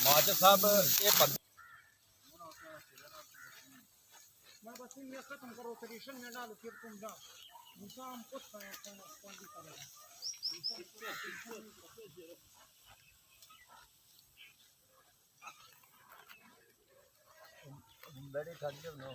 ਮਾਚ ਸਾਹਿਬ ਇਹ मैं बस ये खत्म करो ट्रेडिशन में डालो फिर तुम जाओ दूसरा हम कुछ कौन भी करेगा बड़े ठंडे हो